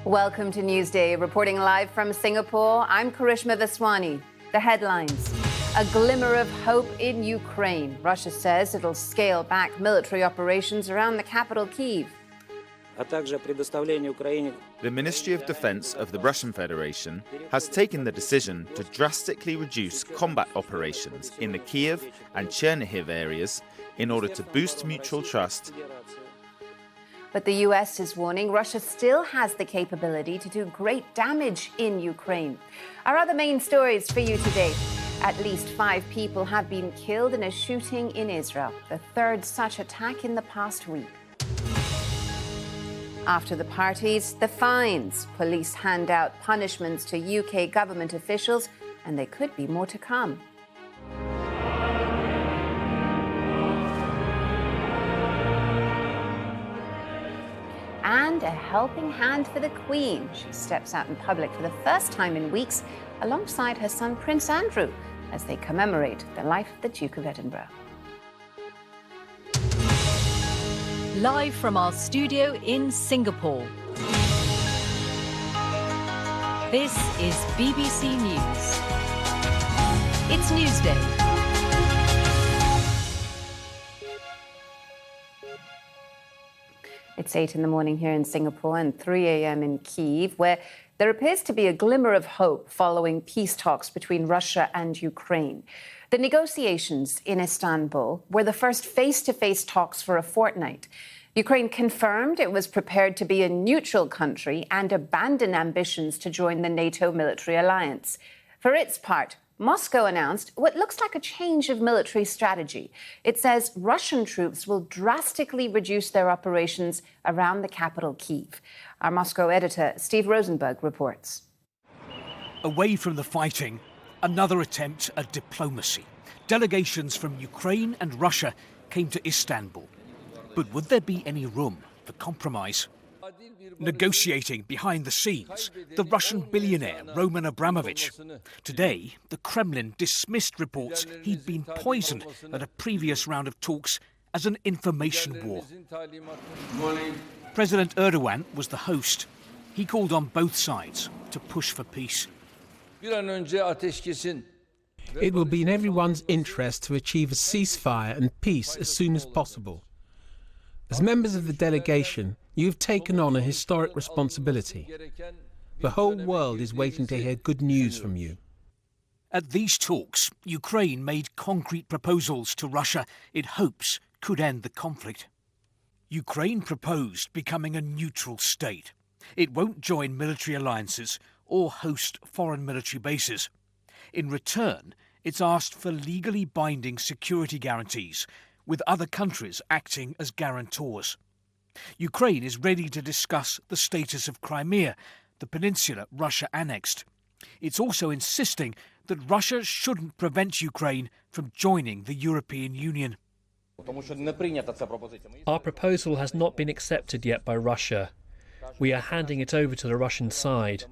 Welcome to Newsday. Reporting live from Singapore, I'm Karishma Vaswani. The headlines. A glimmer of hope in Ukraine. Russia says it'll scale back military operations around the capital, Kiev. The Ministry of Defense of the Russian Federation has taken the decision to drastically reduce combat operations in the Kiev and Chernihiv areas in order to boost mutual trust. But the US is warning Russia still has the capability to do great damage in Ukraine. Our other main stories for you today. At least 5 people have been killed in a shooting in Israel, the third such attack in the past week. After the parties, the fines. Police hand out punishments to UK government officials, and there could be more to come. And a helping hand for the Queen. She steps out in public for the first time in weeks alongside her son Prince Andrew as they commemorate the life of the Duke of Edinburgh. Live from our studio in Singapore. This is BBC News. It's Newsday. It's 8 in the morning here in Singapore and 3 a.m. in Kiev, where there appears to be a glimmer of hope following peace talks between Russia and Ukraine. The negotiations in Istanbul were the first face-to-face talks for a fortnight. Ukraine confirmed it was prepared to be a neutral country and abandon ambitions to join the NATO military alliance. For its part, Moscow announced what looks like a change of military strategy. It says Russian troops will drastically reduce their operations around the capital, Kiev. Our Moscow editor, Steve Rosenberg, reports. Away from the fighting, another attempt at diplomacy. Delegations from Ukraine and Russia came to Istanbul. But would there be any room for compromise? Negotiating behind the scenes, the Russian billionaire Roman Abramovich. Today, the Kremlin dismissed reports he'd been poisoned at a previous round of talks as an information war. President Erdogan was the host. He called on both sides to push for peace. It will be in everyone's interest to achieve a ceasefire and peace as soon as possible. As members of the delegation, you have taken on a historic responsibility. The whole world is waiting to hear good news from you. At these talks, Ukraine made concrete proposals to Russia it hopes could end the conflict. Ukraine proposed becoming a neutral state. It won't join military alliances or host foreign military bases. In return, it's asked for legally binding security guarantees, with other countries acting as guarantors. Ukraine is ready to discuss the status of Crimea, the peninsula Russia annexed. It's also insisting that Russia shouldn't prevent Ukraine from joining the European Union. Our proposal has not been accepted yet by Russia. We are handing it over to the Russian side.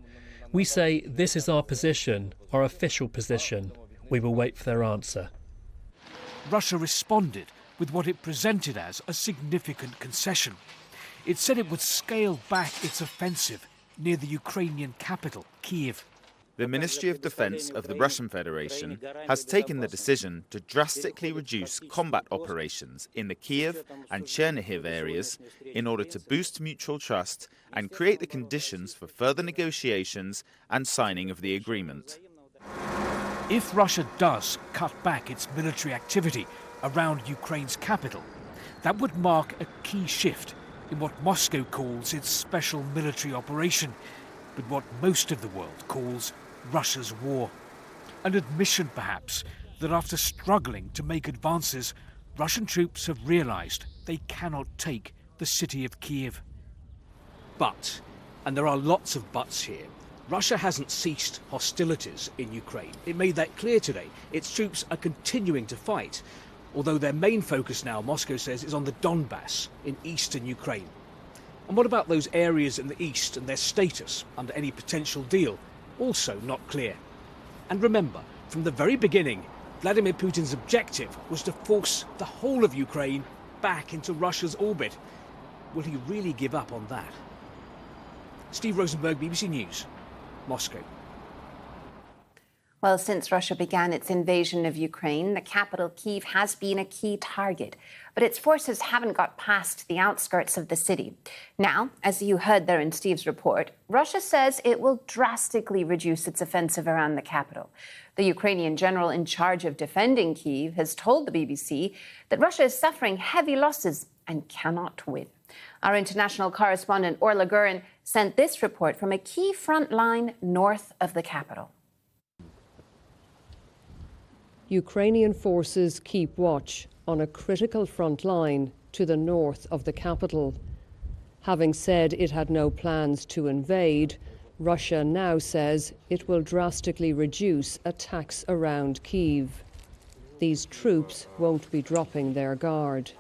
We say this is our position, our official position. We will wait for their answer. Russia responded with what it presented as a significant concession. It said it would scale back its offensive near the Ukrainian capital, Kiev. The Ministry of Defense of the Russian Federation has taken the decision to drastically reduce combat operations in the Kiev and Chernihiv areas in order to boost mutual trust and create the conditions for further negotiations and signing of the agreement. If Russia does cut back its military activity around Ukraine's capital, that would mark a key shift in what Moscow calls its special military operation, but what most of the world calls Russia's war. An admission, perhaps, that after struggling to make advances, Russian troops have realized they cannot take the city of Kiev. But, and there are lots of buts here, Russia hasn't ceased hostilities in Ukraine. It made that clear today. Its troops are continuing to fight, although their main focus now, Moscow says, is on the Donbass in eastern Ukraine. And what about those areas in the east and their status under any potential deal? Also not clear. And remember, from the very beginning, Vladimir Putin's objective was to force the whole of Ukraine back into Russia's orbit. Will he really give up on that? Steve Rosenberg, BBC News, Moscow. Well, since Russia began its invasion of Ukraine, the capital, Kiev, has been a key target. But its forces haven't got past the outskirts of the city. Now, as you heard there in Steve's report, Russia says it will drastically reduce its offensive around the capital. The Ukrainian general in charge of defending Kiev has told the BBC that Russia is suffering heavy losses and cannot win. Our international correspondent Orla Gurin sent this report from a key front line north of the capital. Ukrainian forces keep watch on a critical front line to the north of the capital. Having said it had no plans to invade, Russia now says it will drastically reduce attacks around Kyiv. These troops won't be dropping their guard.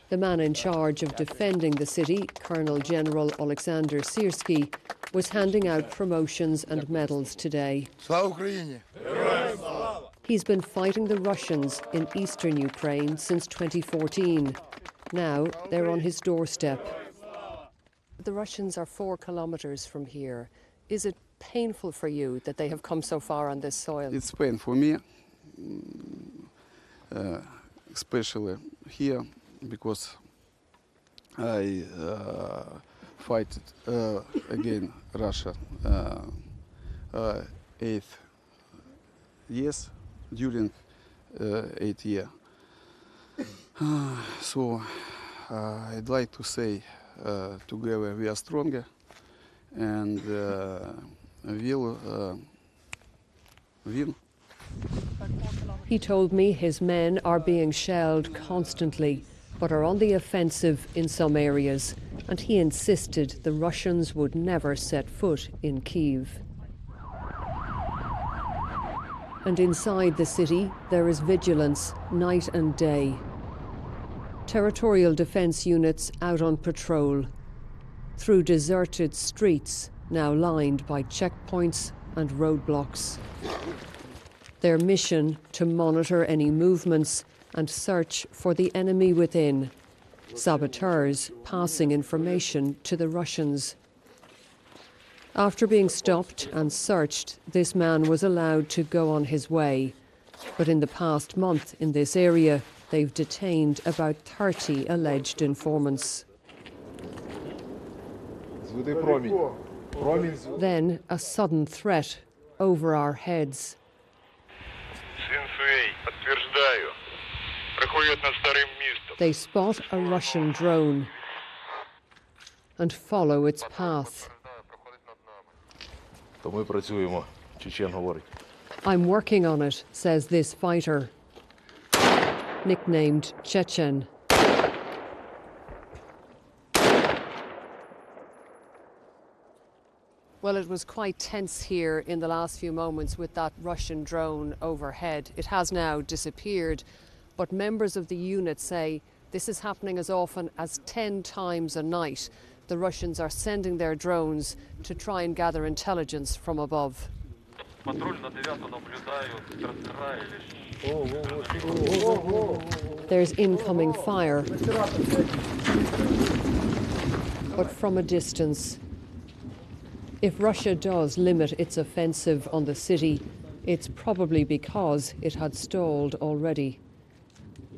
The man in charge of defending the city, Colonel General Alexander Syrskyi, was handing out promotions and medals today. He's been fighting the Russians in eastern Ukraine since 2014. Now they're on his doorstep. The Russians are 4 kilometers from here. Is it painful for you that they have come so far on this soil? It's painful for me, especially here, because I fight against Russia 8 years, during 8 years. So I'd like to say together we are stronger and we'll win. He told me his men are being shelled constantly, but are on the offensive in some areas, and he insisted the Russians would never set foot in Kyiv. And inside the city, there is vigilance night and day. Territorial defence units out on patrol, through deserted streets now lined by checkpoints and roadblocks. Their mission to monitor any movements and search for the enemy within, saboteurs passing information to the Russians. After being stopped and searched, this man was allowed to go on his way. But in the past month in this area, they've detained about 30 alleged informants. Then a sudden threat over our heads. They spot a Russian drone and follow its path. I'm working on it, says this fighter, nicknamed Chechen. Well, it was quite tense here in the last few moments with that Russian drone overhead. It has now disappeared, but members of the unit say this is happening as often as 10 times a night. The Russians are sending their drones to try and gather intelligence from above. There's incoming fire, but from a distance. If Russia does limit its offensive on the city, it's probably because it had stalled already.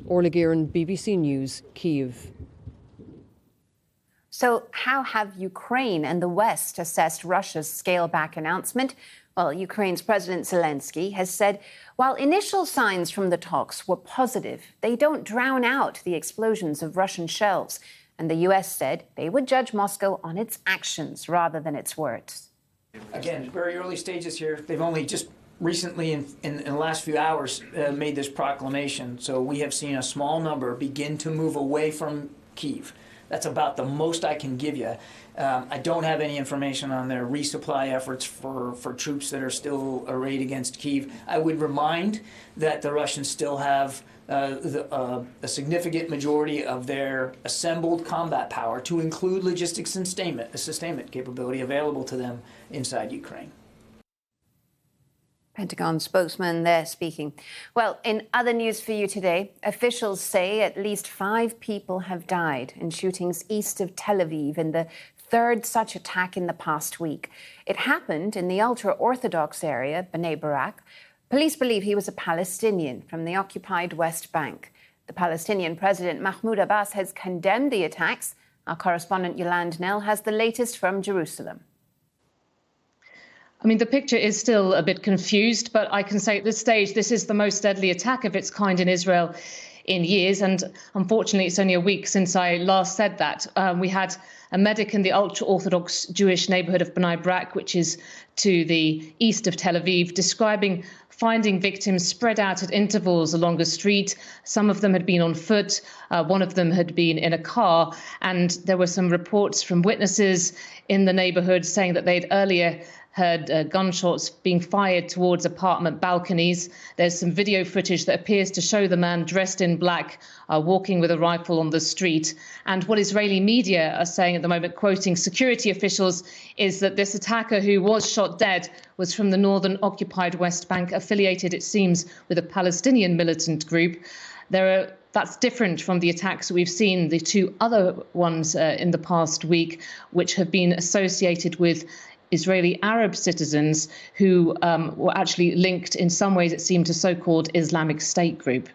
Orla Gurin, BBC News, Kyiv. So how have Ukraine and the West assessed Russia's scale-back announcement? Well, Ukraine's President Zelensky has said while initial signs from the talks were positive, they don't drown out the explosions of Russian shells. And the US said they would judge Moscow on its actions rather than its words. Again, very early stages here. They've only just recently, in the last few hours, made this proclamation. So we have seen a small number begin to move away from Kyiv. That's about the most I can give you. I don't have any information on their resupply efforts for troops that are still arrayed against Kyiv. I would remind that the Russians still have a significant majority of their assembled combat power, to include logistics and sustainment capability available to them inside Ukraine. Pentagon spokesman there speaking. Well, in other news for you today, officials say at least 5 people have died in shootings east of Tel Aviv in the third such attack in the past week. It happened in the ultra-Orthodox area, Bnei Barak. Police believe he was a Palestinian from the occupied West Bank. The Palestinian President Mahmoud Abbas has condemned the attacks. Our correspondent Yolande Nell has the latest from Jerusalem. I mean, the picture is still a bit confused, but I can say at this stage, this is the most deadly attack of its kind in Israel in years. And unfortunately, it's only a week since I last said that. We had a medic in the ultra-Orthodox Jewish neighborhood of Bnei Barak, which is to the east of Tel Aviv, describing finding victims spread out at intervals along the street. Some of them had been on foot. One of them had been in a car. And there were some reports from witnesses in the neighborhood saying that they'd earlier heard gunshots being fired towards apartment balconies. There's some video footage that appears to show the man dressed in black walking with a rifle on the street. And what Israeli media are saying at the moment, quoting security officials, is that this attacker who was shot dead was from the northern occupied West Bank, affiliated, it seems, with a Palestinian militant group. That's different from the attacks that we've seen, the 2 other ones in the past week, which have been associated with Israeli Arab citizens who were actually linked in some ways, it seemed, to so-called Islamic State group.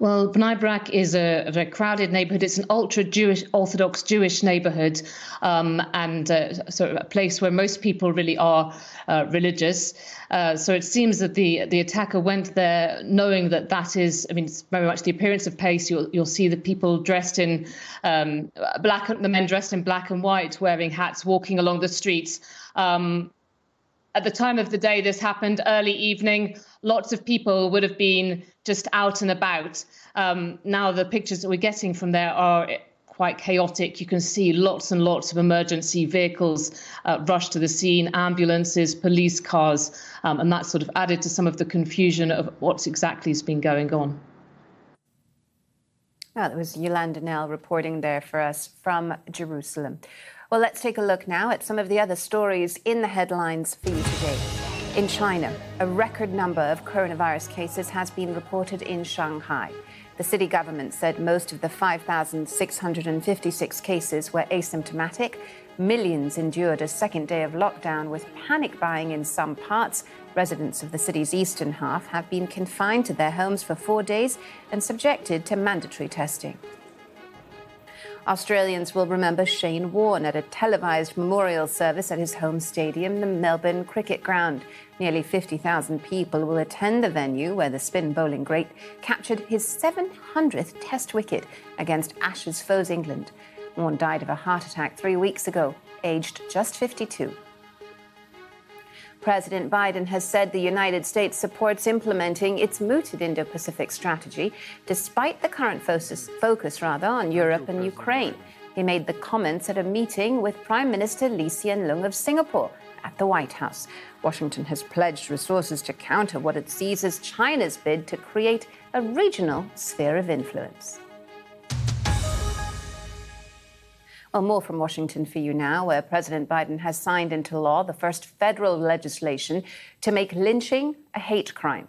Well, Bnei Barak is a very crowded neighborhood. It's an ultra-Jewish, Orthodox Jewish neighborhood, and so a place where most people really are religious. So it seems that the attacker went there knowing that is, I mean, it's very much the appearance of pace. You'll see the people dressed in black, the men dressed in black and white, wearing hats, walking along the streets. At the time of the day this happened, early evening, lots of people would have been just out and about. Now the pictures that we're getting from there are quite chaotic. You can see lots and lots of emergency vehicles rush to the scene, ambulances, police cars, and that sort of added to some of the confusion of what's exactly has been going on. Well, it was Yolande Nell reporting there for us from Jerusalem. Well, let's take a look now at some of the other stories in the headlines for you today. In China, a record number of coronavirus cases has been reported in Shanghai. The city government said most of the 5,656 cases were asymptomatic. Millions endured a second day of lockdown with panic buying in some parts. Residents of the city's eastern half have been confined to their homes for 4 days and subjected to mandatory testing. Australians will remember Shane Warne at a televised memorial service at his home stadium, the Melbourne Cricket Ground. Nearly 50,000 people will attend the venue where the spin bowling great captured his 700th Test wicket against Ashes foes England. Warne died of a heart attack 3 weeks ago, aged just 52. President Biden has said the United States supports implementing its mooted Indo-Pacific strategy, despite the current focus on Europe and Ukraine. He made the comments at a meeting with Prime Minister Lee Hsien Loong of Singapore at the White House. Washington has pledged resources to counter what it sees as China's bid to create a regional sphere of influence. Well, more from Washington for you now, where President Biden has signed into law the first federal legislation to make lynching a hate crime.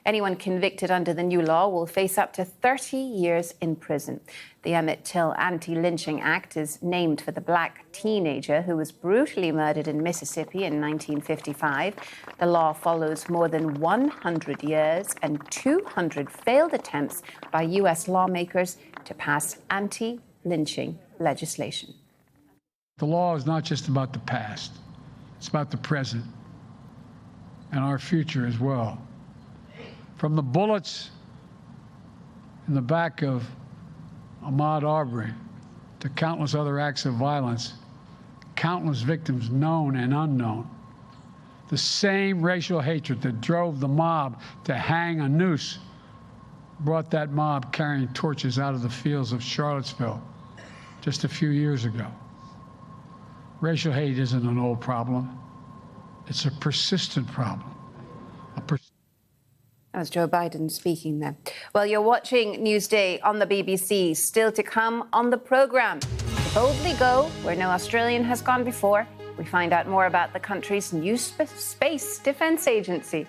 Anyone convicted under the new law will face up to 30 years in prison. The Emmett Till Anti-lynching Act is named for the black teenager who was brutally murdered in Mississippi in 1955. The law follows more than 100 years and 200 failed attempts by U.S. lawmakers to pass anti-lynching legislation. The law is not just about the past. It's about the present and our future as well. From the bullets in the back of Ahmaud Arbery to countless other acts of violence, countless victims known and unknown. The same racial hatred that drove the mob to hang a noose brought that mob carrying torches out of the fields of Charlottesville just a few years ago. Racial hate isn't an old problem. It's a persistent problem. That was Joe Biden speaking there. Well, you're watching Newsday on the BBC. Still to come on the programme. Boldly go where no Australian has gone before. We find out more about the country's new space defence agency.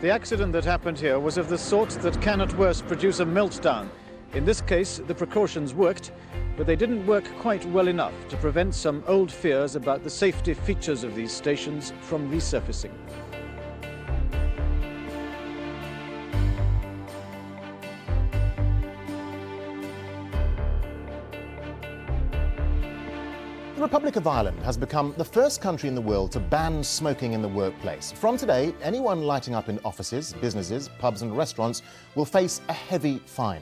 The accident that happened here was of the sort that can at worst produce a meltdown. In this case, the precautions worked, but they didn't work quite well enough to prevent some old fears about the safety features of these stations from resurfacing. The Republic of Ireland has become the first country in the world to ban smoking in the workplace. From today, anyone lighting up in offices, businesses, pubs and restaurants will face a heavy fine.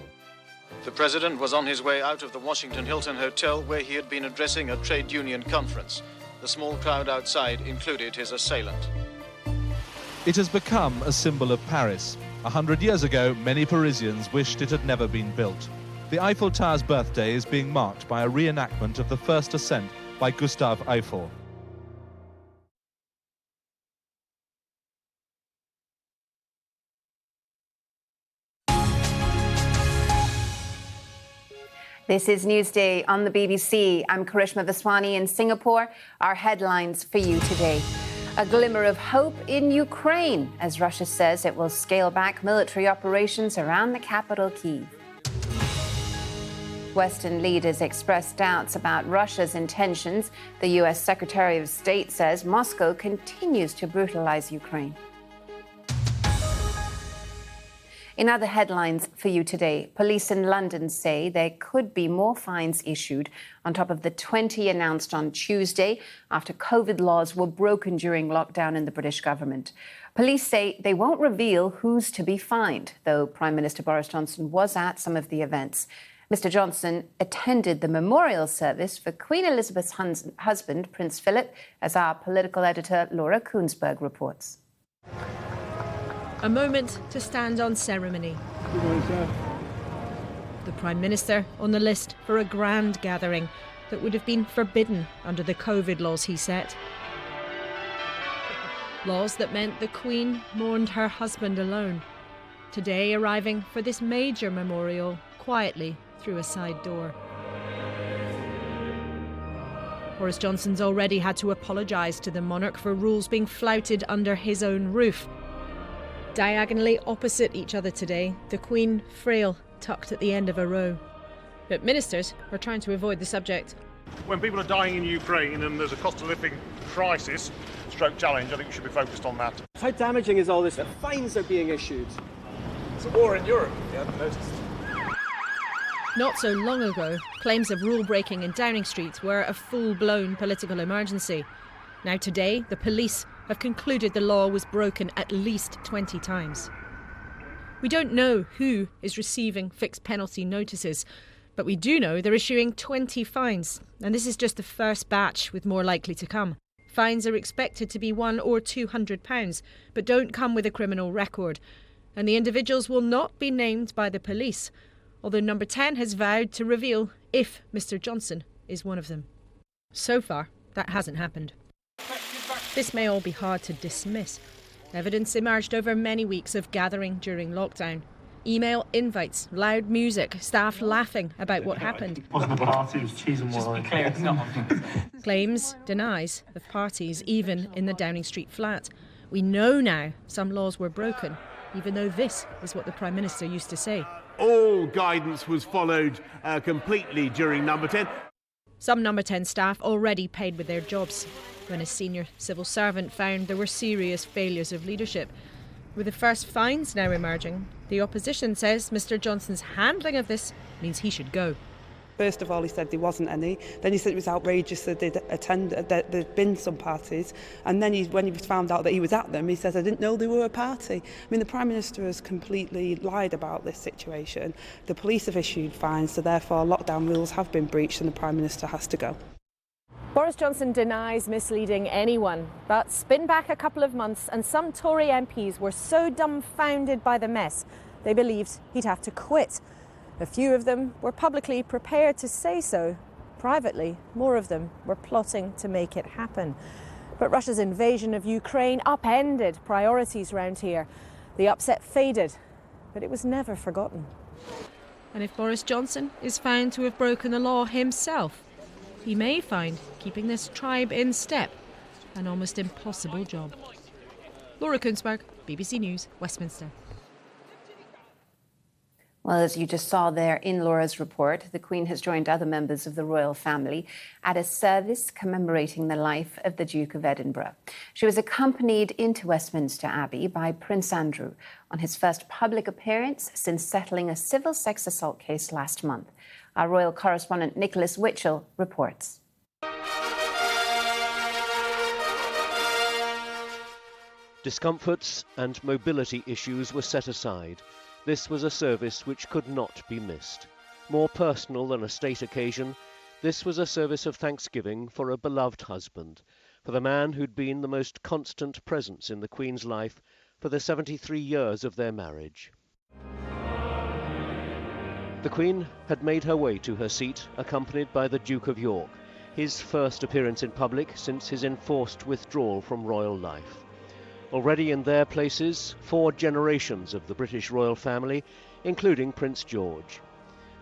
The president was on his way out of the Washington Hilton Hotel where he had been addressing a trade union conference. The small crowd outside included his assailant. It has become a symbol of Paris. 100 years ago, many Parisians wished it had never been built. The Eiffel Tower's birthday is being marked by a reenactment of the first ascent by Gustave Eiffel. This is Newsday on the BBC. I'm Karishma Vaswani in Singapore. Our headlines for you today. A glimmer of hope in Ukraine as Russia says it will scale back military operations around the capital, Kiev. Western leaders express doubts about Russia's intentions. The U.S. Secretary of State says Moscow continues to brutalize Ukraine. In other headlines for you today, police in London say there could be more fines issued on top of the 20 announced on Tuesday after COVID laws were broken during lockdown in the British government. Police say they won't reveal who's to be fined, though Prime Minister Boris Johnson was at some of the events. Mr. Johnson attended the memorial service for Queen Elizabeth's husband, Prince Philip, as our political editor Laura Koonsberg reports. A moment to stand on ceremony. The Prime Minister on the list for a grand gathering that would have been forbidden under the COVID laws he set. Laws that meant the Queen mourned her husband alone. Today arriving for this major memorial quietly through a side door. Boris Johnson's already had to apologise to the monarch for rules being flouted under his own roof. Diagonally opposite each other today, the Queen, frail, tucked at the end of a row. But ministers are trying to avoid the subject. When people are dying in Ukraine and there's a cost of living crisis, stroke challenge, I think we should be focused on that. How damaging is all this? Fines are being issued. It's a war in Europe, if you haven't noticed. Not so long ago, claims of rule breaking in Downing Street were a full-blown political emergency. Now today, the police have concluded the law was broken at least 20 times. We don't know who is receiving fixed penalty notices, but we do know they're issuing 20 fines, and this is just the first batch with more likely to come. Fines are expected to be £100 or £200, but don't come with a criminal record, and the individuals will not be named by the police, although Number 10 has vowed to reveal if Mr. Johnson is one of them. So far, that hasn't happened. This may all be hard to dismiss. Evidence emerged over many weeks of gathering during lockdown. Email invites, loud music, staff laughing about what happened. It wasn't a party, it was cheese and wine. Claims, denies of parties, even in the Downing Street flat. We know now some laws were broken, even though this is what the Prime Minister used to say. All guidance was followed completely during Number 10. Some Number 10 staff already paid with their jobs when a senior civil servant found there were serious failures of leadership. With the first fines now emerging, the opposition says Mr. Johnson's handling of this means he should go. First of all, he said there wasn't any. Then he said it was outrageous that there'd been some parties. And then when he found out that he was at them, he says, I didn't know they were a party. I mean, the Prime Minister has completely lied about this situation. The police have issued fines, so therefore lockdown rules have been breached and the Prime Minister has to go. Boris Johnson denies misleading anyone, but spin back a couple of months and some Tory MPs were so dumbfounded by the mess, they believed he'd have to quit. A few of them were publicly prepared to say so. Privately, more of them were plotting to make it happen. But Russia's invasion of Ukraine upended priorities round here. The upset faded, but it was never forgotten. And if Boris Johnson is found to have broken the law himself, he may find keeping this tribe in step an almost impossible job. Laura Koonsberg, BBC News, Westminster. Well, as you just saw there in Laura's report, the Queen has joined other members of the royal family at a service commemorating the life of the Duke of Edinburgh. She was accompanied into Westminster Abbey by Prince Andrew on his first public appearance since settling a civil sex assault case last month. Our royal correspondent Nicholas Witchell reports. Discomforts and mobility issues were set aside. This was a service which could not be missed. More personal than a state occasion, this was a service of thanksgiving for a beloved husband, for the man who'd been the most constant presence in the Queen's life for the 73 years of their marriage. The Queen had made her way to her seat, accompanied by the Duke of York, his first appearance in public since his enforced withdrawal from royal life. Already in their places, 4 generations of the British royal family, including Prince George.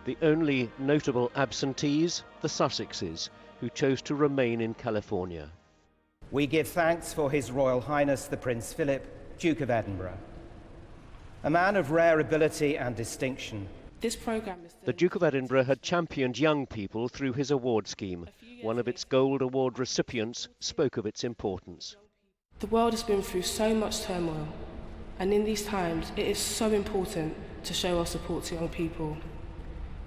The only notable absentees, the Sussexes, who chose to remain in California. We give thanks for His Royal Highness the Prince Philip, Duke of Edinburgh, a man of rare ability and distinction. The Duke of Edinburgh had championed young people through his award scheme. One of its Gold Award recipients spoke of its importance. The world has been through so much turmoil, and in these times it is so important to show our support to young people,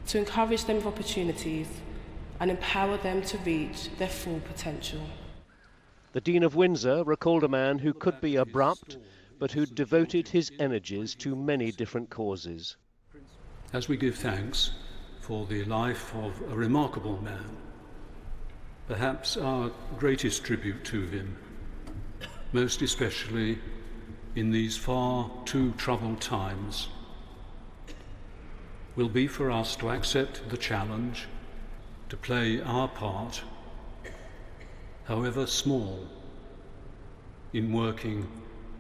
to encourage them with opportunities and empower them to reach their full potential. The Dean of Windsor recalled a man who could be abrupt, but who devoted his energies to many different causes. As we give thanks for the life of a remarkable man, perhaps our greatest tribute to him, most especially in these far too troubled times, will be for us to accept the challenge to play our part, however small, in working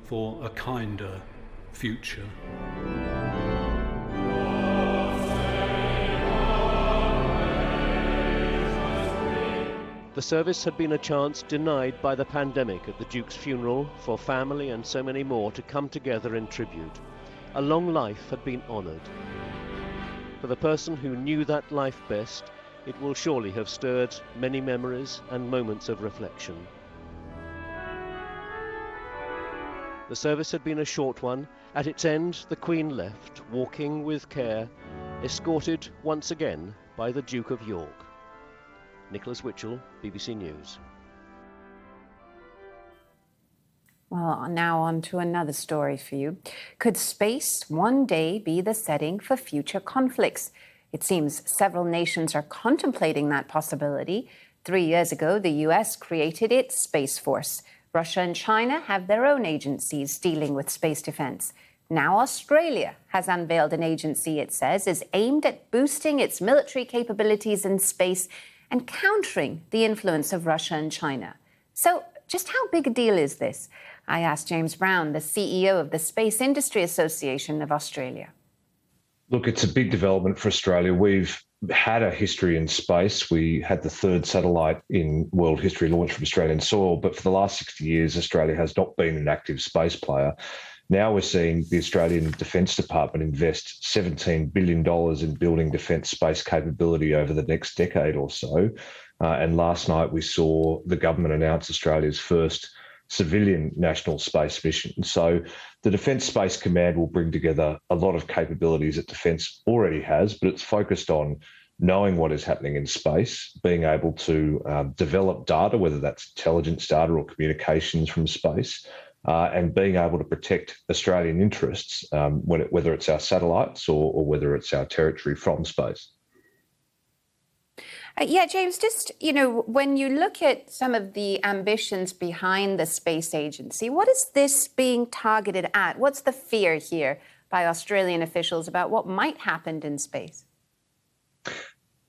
for a kinder future. The service had been a chance denied by the pandemic at the Duke's funeral for family and so many more to come together in tribute. A long life had been honoured. For the person who knew that life best, it will surely have stirred many memories and moments of reflection. The service had been a short one. At its end, the Queen left, walking with care, escorted once again by the Duke of York. Nicholas Witchell, BBC News. Well, now on to another story for you. Could space one day be the setting for future conflicts? It seems several nations are contemplating that possibility. 3 years ago, the US created its Space Force. Russia and China have their own agencies dealing with space defense. Now Australia has unveiled an agency, it says, is aimed at boosting its military capabilities in space and countering the influence of Russia and China. So just how big a deal is this? I asked James Brown, the CEO of the Space Industry Association of Australia. Look, it's a big development for Australia. We've had a history in space. We had the 3rd satellite in world history launched from Australian soil, but for the last 60 years, Australia has not been an active space player. Now we're seeing the Australian Defence Department invest $17 billion in building defence space capability over the next decade or so. And last night we saw the government announce Australia's first civilian national space mission. So the Defence Space Command will bring together a lot of capabilities that Defence already has, but it's focused on knowing what is happening in space, being able to develop data, whether that's intelligence data or communications from space, and being able to protect Australian interests, whether it's our satellites or whether it's our territory from space. Yeah, James, just, when you look at some of the ambitions behind the space agency, what is this being targeted at? What's the fear here by Australian officials about what might happen in space?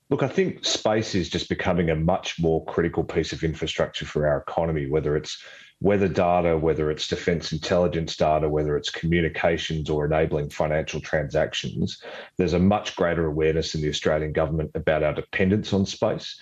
Look, I think space is just becoming a much more critical piece of infrastructure for our economy, whether it's weather data, whether it's defence intelligence data, whether it's communications or enabling financial transactions. There's a much greater awareness in the Australian government about our dependence on space.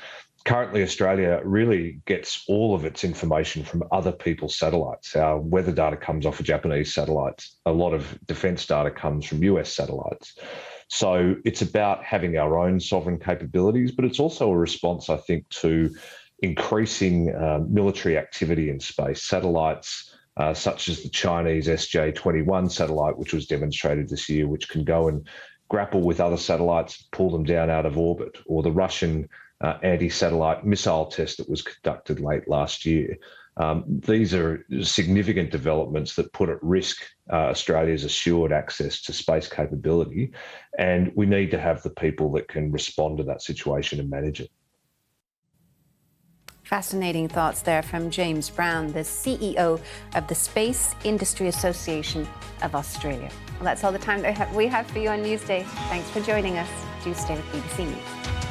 Currently, Australia really gets all of its information from other people's satellites. Our weather data comes off of Japanese satellites. A lot of defence data comes from US satellites. So it's about having our own sovereign capabilities, but it's also a response, I think, to increasing military activity in space. Satellites such as the Chinese SJ-21 satellite, which was demonstrated this year, which can go and grapple with other satellites, pull them down out of orbit, or the Russian anti-satellite missile test that was conducted late last year. These are significant developments that put at risk Australia's assured access to space capability, and we need to have the people that can respond to that situation and manage it. Fascinating thoughts there from James Brown, the CEO of the Space Industry Association of Australia. Well, that's all the time we have for you on Newsday. Thanks for joining us. Do stay with BBC News.